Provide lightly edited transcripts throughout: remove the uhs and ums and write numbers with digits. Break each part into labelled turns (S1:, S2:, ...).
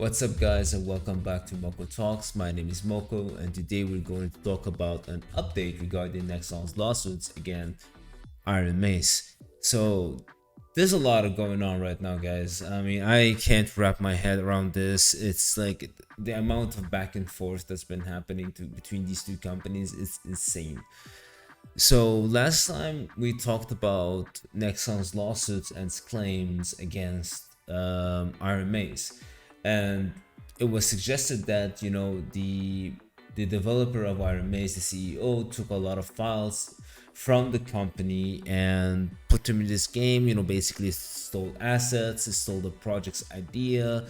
S1: What's up, guys, and welcome back to Moko Talks. My name is Moko, and today we're going to talk about an update regarding Nexon's lawsuits against IronMace. So, there's a lot of going on right now, guys. I mean, I can't wrap my head around this. It's like the amount of back and forth that's been happening between these two companies is insane. So last time we talked about Nexon's lawsuits and claims against IronMace, and it was suggested that the developer of IronMace, the CEO, took a lot of files from the company and put them in this game. Basically stole assets, stole the project's idea,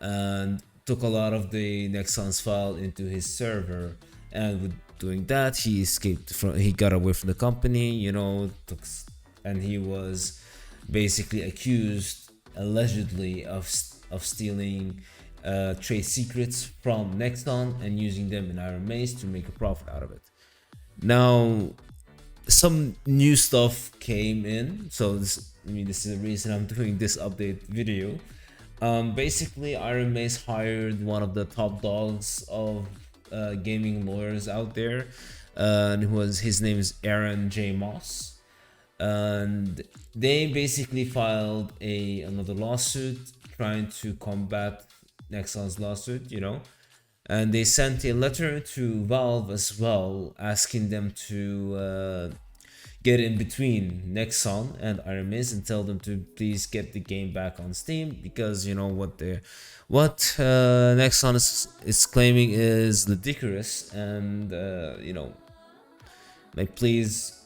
S1: and took a lot of the Nexon's file into his server. And with doing that, he got away from the company, and he was basically accused allegedly of stealing trade secrets from Nexon and using them in IronMace to make a profit out of it. Now, some new stuff came in, so this is the reason I'm doing this update video. Basically, IronMace hired one of the top dogs of gaming lawyers out there, and his name is Aaron J. Moss, and they basically filed another lawsuit trying to combat Nexon's lawsuit, and they sent a letter to Valve as well, asking them to get in between Nexon and IronMace and tell them to please get the game back on Steam, because what Nexon is claiming is ludicrous, and please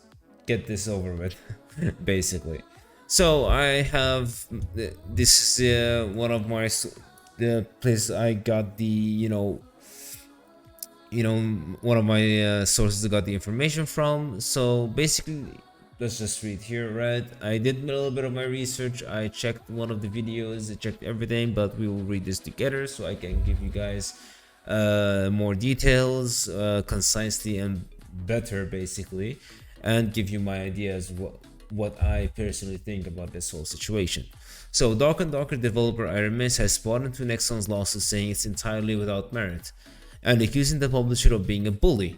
S1: get this over with. Basically. So I have this is one of the place I got the one of my sources I got the information from. So basically, let's just read here, right? I did a little bit of my research. I checked one of the videos, I checked everything, but we will read this together so I can give you guys more details, concisely and better, basically, and give you my ideas what I personally think about this whole situation. So, Dark and Darker developer IronMace has spawned into Nexon's lawsuit, saying it's entirely without merit, and accusing the publisher of being a bully.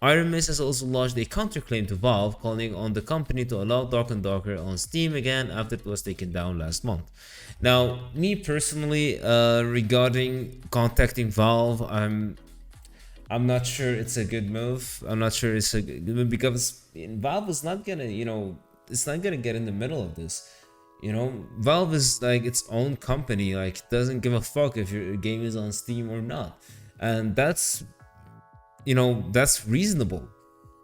S1: IronMace has also lodged a counterclaim to Valve, calling on the company to allow Dark and Darker on Steam again after it was taken down last month. Now, me personally, regarding contacting Valve, I'm not sure it's a good move. I'm not sure it's a good move because Valve is not gonna, it's not gonna get in the middle of this. Valve is like its own company, like doesn't give a fuck if your game is on Steam or not, and that's reasonable.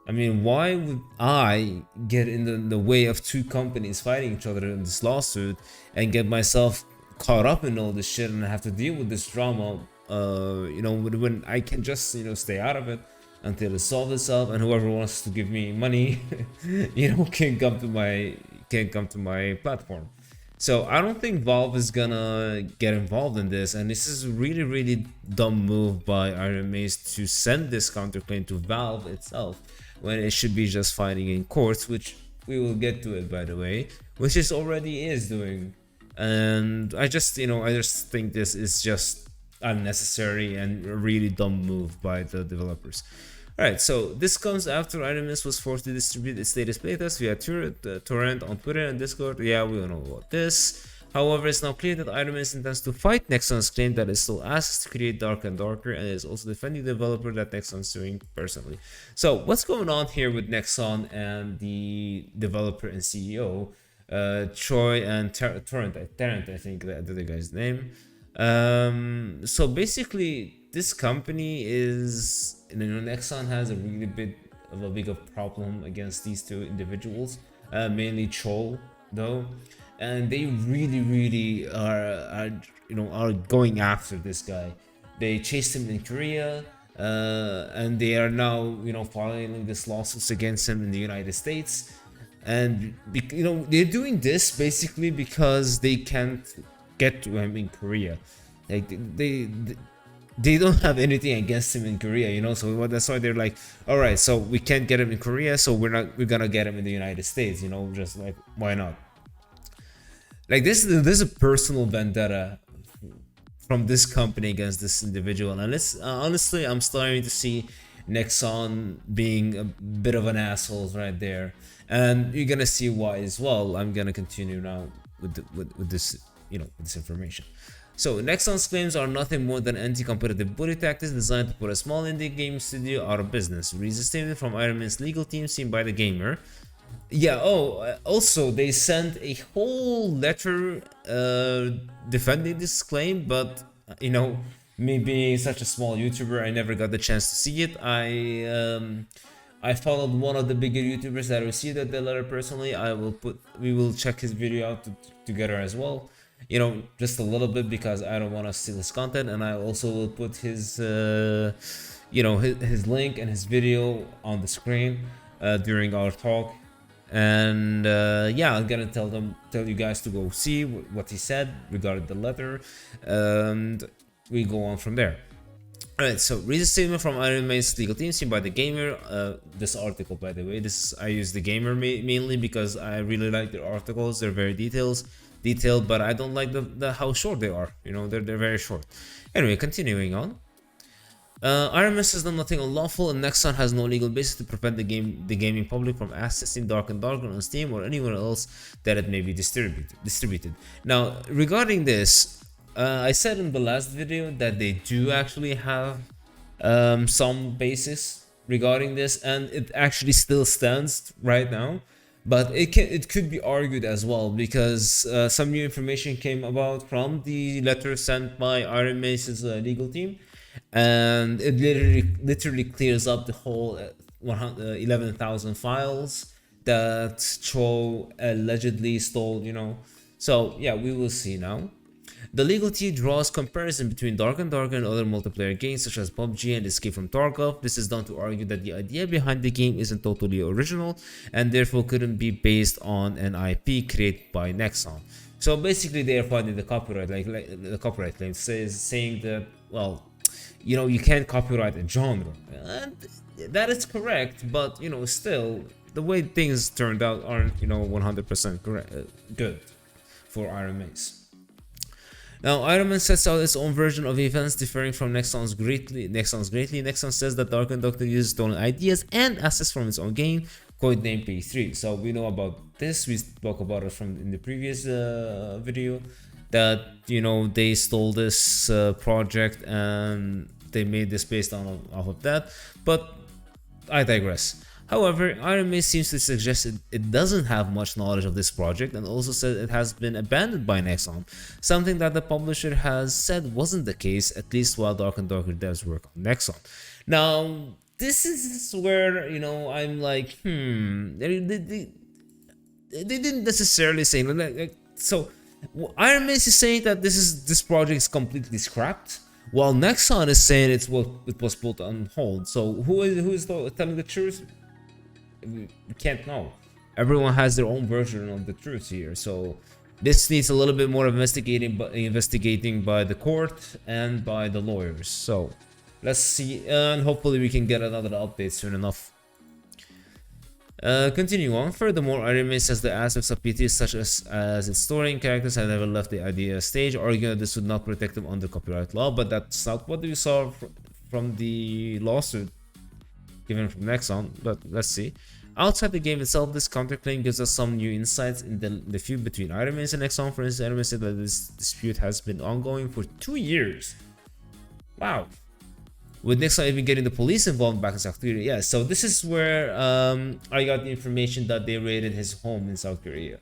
S1: I mean, why would I get in the way of two companies fighting each other in this lawsuit and get myself caught up in all this shit and have to deal with this drama? When I can just stay out of it until it solves itself, and whoever wants to give me money can come to my platform. So I don't think Valve is gonna get involved in this, and this is a really dumb move by IronMace to send this counterclaim to Valve itself when it should be just fighting in courts, which we will get to it, by the way, which it already is doing. And I just think this is just unnecessary and a really dumb move by the developers. Alright, so this comes after IronMace was forced to distribute its latest playtest via torrent on Twitter and Discord. Yeah, we all know about this. However, it's now clear that IronMace intends to fight Nexon's claim that it stole assets to create Dark and Darker, and is also defending the developer that Nexon's suing personally. So, what's going on here with Nexon and the developer and CEO, Troy and Tarrant, I think that's the guy's name. So basically, this company is, Nexon has a really big problem against these two individuals, mainly Troll though, and they really are going after this guy. They chased him in Korea, and they are now filing this lawsuits against him in the United States, and they're doing this basically because they can't get to him in Korea. Like they don't have anything against him in Korea, so that's why they're like, all right, so we can't get him in Korea, so we're gonna get him in the United States, just like, why not? Like this is a personal vendetta from this company against this individual. And it's honestly, I'm starting to see Nexon being a bit of an asshole right there, and you're gonna see why as well. I'm gonna continue now with with this, with this information. So Nexon's claims are nothing more than anti-competitive bully tactics designed to put a small indie game studio out of business. Release a statement from IronMace's legal team seen by the gamer. Yeah, also they sent a whole letter defending this claim, but me being such a small YouTuber, I never got the chance to see it. I followed one of the bigger YouTubers that received the letter personally. We will check his video out together as well. Just a little bit, because I don't want to steal his content, and I also will put his his link and his video on the screen during our talk. And yeah, I'm gonna tell you guys to go see what he said regarding the letter, and we go on from there. Alright, so read a statement from IronMace's legal team seen by the gamer. This article, by the way, I use the gamer mainly because I really like their articles. They're very detailed, but I don't like the how short they are. They're very short. Anyway, continuing on. IronMace has done nothing unlawful, and Nexon has no legal basis to prevent the gaming public from accessing Dark and Darker on Steam or anywhere else that it may be distributed. Now, regarding this, I said in the last video that they do actually have some basis regarding this, and it actually still stands right now. But it could be argued as well, because some new information came about from the letter sent by IronMace's legal team, and it literally clears up the whole 11,000 files that Cho allegedly stole. So yeah, we will see now. The legal team draws comparison between Dark and Darker and other multiplayer games such as PUBG and Escape from Tarkov. This is done to argue that the idea behind the game isn't totally original and therefore couldn't be based on an IP created by Nexon. So basically they are fighting the copyright, like the copyright claim saying that, well, you can't copyright a genre. And that is correct, but still the way things turned out aren't 100% correct, good for IronMace. Now, IronMace sets out its own version of events differing from Nexon's greatly. Nexon says that Dark and Doctor uses stolen ideas and assets from its own game, codenamed P3. So we know about this. We spoke about it in the previous video, that they stole this project and they made this based off of that. But I digress. However, IronMace seems to suggest it doesn't have much knowledge of this project, and also said it has been abandoned by Nexon, something that the publisher has said wasn't the case, at least while Dark and Darker devs work on Nexon. Now, this is where, I'm like, they didn't necessarily say, so IronMace is saying that this project is completely scrapped, while Nexon is saying it was put on hold. So who is telling the truth? We can't know. Everyone has their own version of the truth here, so this needs a little bit more investigating by the court and by the lawyers. So let's see, and hopefully we can get another update soon enough. Continue on. Furthermore, IronMace says the aspects of PT, such as its story and characters, have never left the idea stage, arguing that this would not protect them under copyright law. But that's not what we saw from the lawsuit given from Nexon. But let's see. Outside the game itself, this counterclaim gives us some new insights in the feud between IronMace and Nexon. For instance, IronMace said that this dispute has been ongoing for 2 years. Wow. With Nexon even getting the police involved back in South Korea. Yeah, so this is where I got the information that they raided his home in South Korea.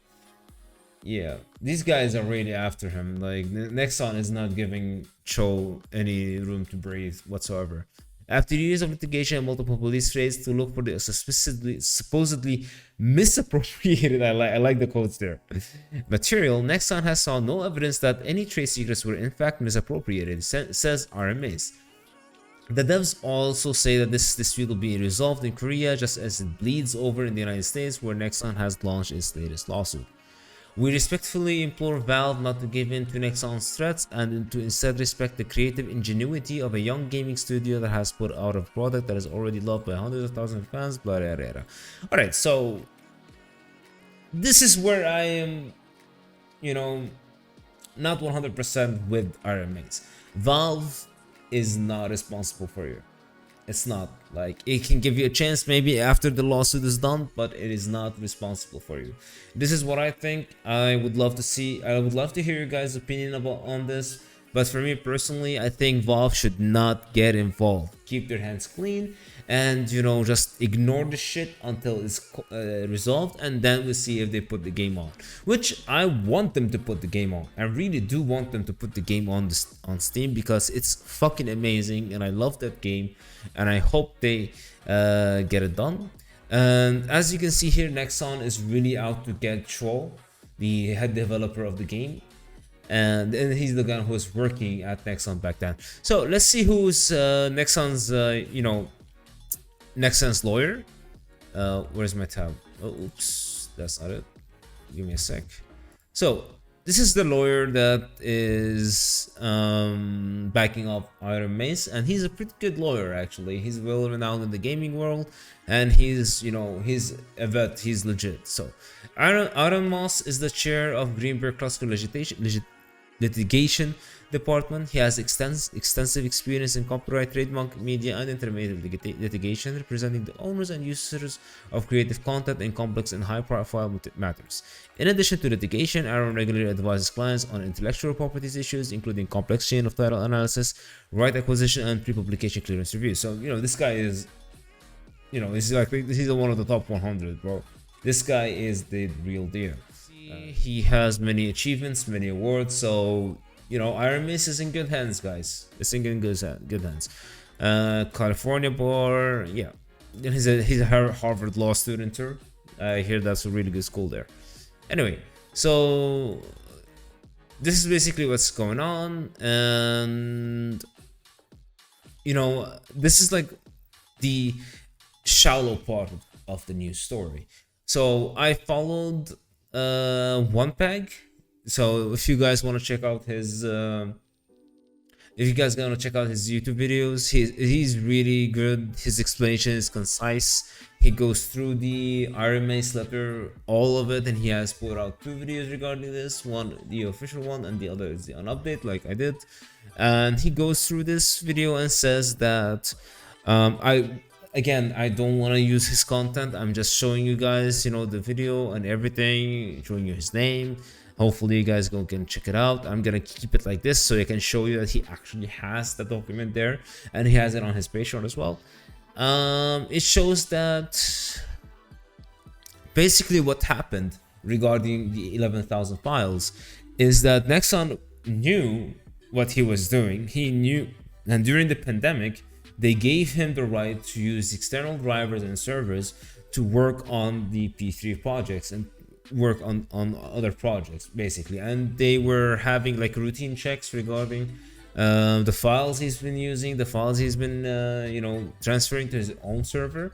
S1: Yeah, these guys are really after him. Like, Nexon is not giving Cho any room to breathe whatsoever. After years of litigation and multiple police raids to look for the supposedly misappropriated, I like the quotes there, material, Nexon has found no evidence that any trade secrets were in fact misappropriated, says IronMace. The devs also say that this dispute will be resolved in Korea just as it bleeds over in the United States, where Nexon has launched its latest lawsuit. We respectfully implore Valve not to give in to Nexon's threats and to instead respect the creative ingenuity of a young gaming studio that has put out a product that is already loved by hundreds of thousands of fans, blah blah blah. Alright, so this is where I am, not 100% with IronMace. Valve is not responsible for you. It's not. Like, it can give you a chance maybe after the lawsuit is done, but it is not responsible for you. This is what I think. I would love to see, I would love to hear your guys' opinion about on this. But for me personally, I think Valve should not get involved. Keep their hands clean and, you know, just ignore the shit until it's resolved, and then we'll see if they put the game on. Which I want them to put the game on. I really do want them to put the game on on Steam, because it's fucking amazing and I love that game, and I hope they get it done. And as you can see here, Nexon is really out to get Troll, the head developer of the game. And he's the guy who was working at Nexon back then. So let's see who's Nexon's, you know, Nexon's lawyer. Where's my tab? Oh, oops, that's not it. Give me a sec. So this is the lawyer that is backing up IronMace, and he's a pretty good lawyer actually. He's well renowned in the gaming world, and he's, you know, he's a vet. He's legit. So IronMace is the chair of Greenberg Cluster litigation department. He has extensive experience in copyright, trademark, media, and intermediate litigation, representing the owners and users of creative content in complex and high-profile matters. In addition to litigation, Aaron regularly advises clients on intellectual properties issues, including complex chain of title analysis, right acquisition, and pre-publication clearance review. So, you know, this guy is, you know, he's like, he's one of the top 100, bro. This guy is the real deal. He has many achievements, many awards, so, you know, IronMace is in good hands, guys. It's in good hands. California bar, yeah. He's a Harvard law student too. I hear that's a really good school there. Anyway, so this is basically what's going on, and, you know, this is like the shallow part of the news story. So I followed one peg. So if you guys want to check out his YouTube videos, he's really good. His explanation is concise. He goes through the IronMace letter, all of it, and he has put out 2 videos regarding this. One, the official one, and the other is the update, like I did. And he goes through this video and says that I don't want to use his content. I'm just showing you guys, you know, the video and everything, showing you his name. Hopefully you guys can check it out. I'm gonna keep it like this so I can show you that he actually has the document there, and he has it on his Patreon as well. It shows that basically what happened regarding the 11,000 files is that Nexon knew what he was doing. He knew, and during the pandemic, they gave him the right to use external drivers and servers to work on the P3 projects and work on other projects, basically. And they were having like routine checks regarding the files he's been using, the files he's been, you know, transferring to his own server.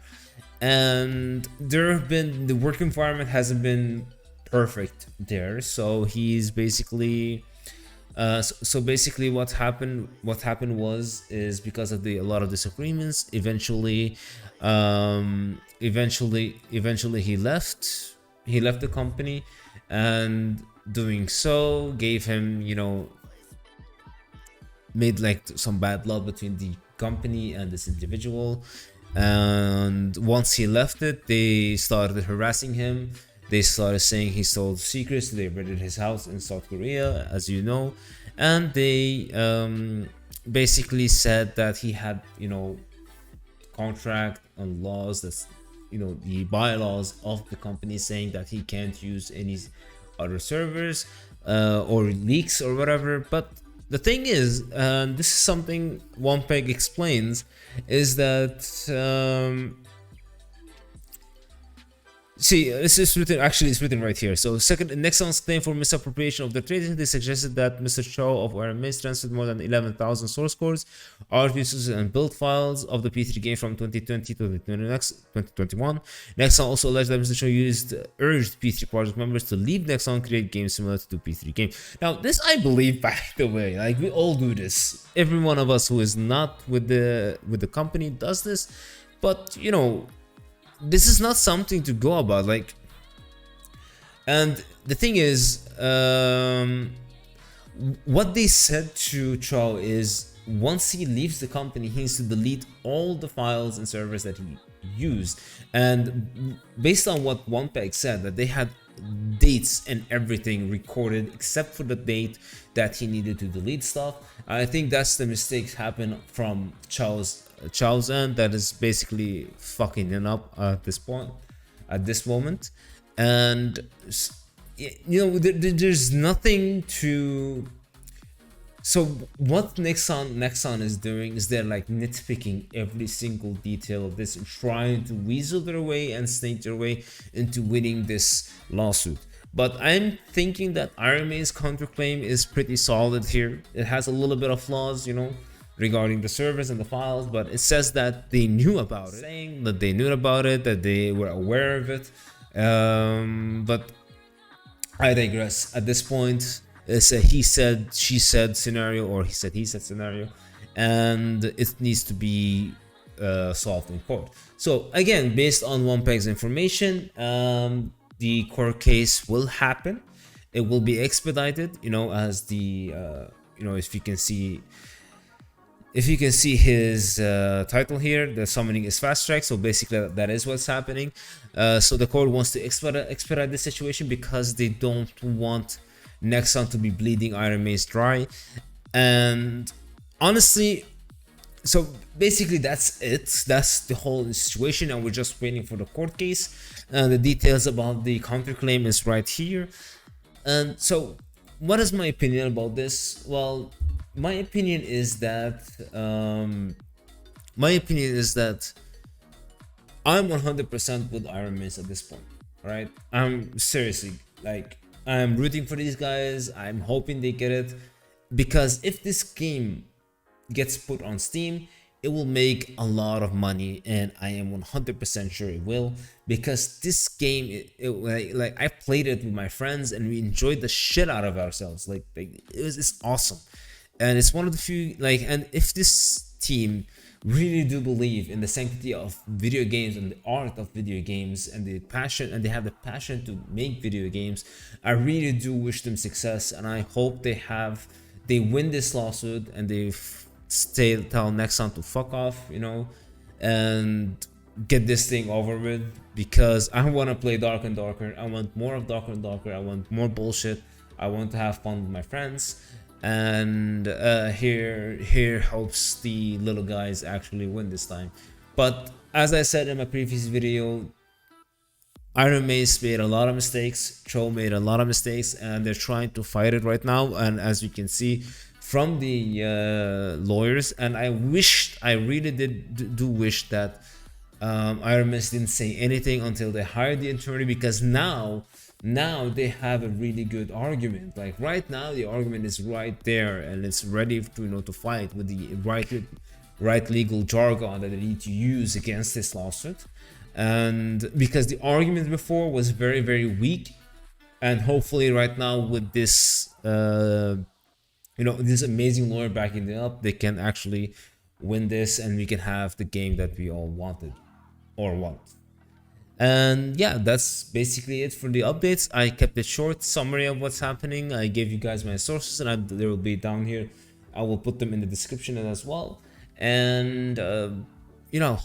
S1: And the work environment hasn't been perfect there. So he's basically... So basically what happened was because of a lot of disagreements, eventually he left the company, and doing so gave him, you know, made like some bad blood between the company and this individual. And once he left it, they started harassing him. They started saying he stole secrets. They raided his house in South Korea, as you know, and they basically said that he had, you know, contract and laws, that's, you know, the bylaws of the company saying that he can't use any other servers or leaks or whatever. But the thing is, this is something OnePeg explains, is that see, it's written, actually it's written right here. So second, Nexon's claim for misappropriation of the trading, they suggested that Mr. Chow of IronMace transferred more than 11,000 source codes, art uses, and build files of the P3 game from 2020 to 2021. Nexon also alleged that Mr. Chow urged P3 project members to leave Nexon and create games similar to the P3 game. Now this, I believe, by the way, like we all do this. Every one of us who is not with the company does this, but you know, this is not something to go about, like. And the thing is, what they said to Chow is once he leaves the company, he needs to delete all the files and servers that he used. And based on what Wonpeg said, that they had dates and everything recorded except for the date that he needed to delete stuff. I think that's the mistakes happen from Chow's end, that is basically fucking him up at this point, at this moment. And you know, there's nothing to. So what Nexon is doing is they're like nitpicking every single detail of this and trying to weasel their way and snake their way into winning this lawsuit. But I'm thinking that IronMace's counterclaim is pretty solid here. It has a little bit of flaws, you know, regarding the servers and the files, but it says that they knew about it, saying that they knew about it, that they were aware of it. But I digress. At this point, it's a he said, she said scenario, or he said scenario, and it needs to be solved in court. So again, based on Wonpeg's information, the court case will happen. It will be expedited, you know, as the you know, if you can see his title here, the summoning is fast track. So basically that is what's happening. So the court wants to expedite the situation because they don't want Nexon to be bleeding IronMace dry. And honestly, so basically that's it. That's the whole situation, and we're just waiting for the court case. The details about the counterclaim is right here. And so what is my opinion about this? Well, my opinion is that I'm 100% with IronMace at this point. Right? I'm seriously, like, I'm rooting for these guys. I'm hoping they get it, because if this game gets put on Steam, it will make a lot of money, and I am 100% sure it will, because this game, like I played it with my friends and we enjoyed the shit out of ourselves. Like it's awesome, and it's one of the few, like, and if this team really do believe in the sanctity of video games and the art of video games and the passion, and they have the passion to make video games, I really do wish them success, and I hope they win this lawsuit and they tell Nexon to fuck off, you know, and get this thing over with, because I want to play Dark and Darker. I want more of Darker and Darker. I want more bullshit. I want to have fun with my friends. And here hopes the little guys actually win this time. But as I said in my previous video, IronMace made a lot of mistakes, Cho made a lot of mistakes, and they're trying to fight it right now. And as you can see from the lawyers, and I really do wish that IronMace didn't say anything until they hired the attorney, because now they have a really good argument. Like right now the argument is right there, and it's ready to, you know, to fight with the right legal jargon that they need to use against this lawsuit. And because the argument before was very, very weak, and hopefully right now with this you know, this amazing lawyer backing them up, they can actually win this, and we can have the game that we all wanted or want. And yeah, that's basically it for the updates. I kept it short, summary of what's happening. I gave you guys my sources, and they will be down here. I will put them in the description as well. And you know,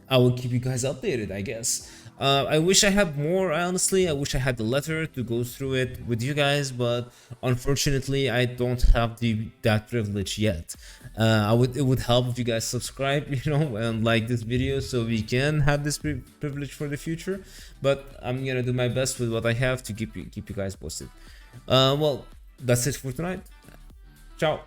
S1: I will keep you guys updated, I guess. I wish I had more, honestly. I wish I had the letter to go through it with you guys, but unfortunately I don't have that privilege yet. It would help if you guys subscribe, you know, and like this video, so we can have this privilege for the future. But I'm gonna do my best with what I have to keep you guys posted. Well, that's it for tonight. Ciao.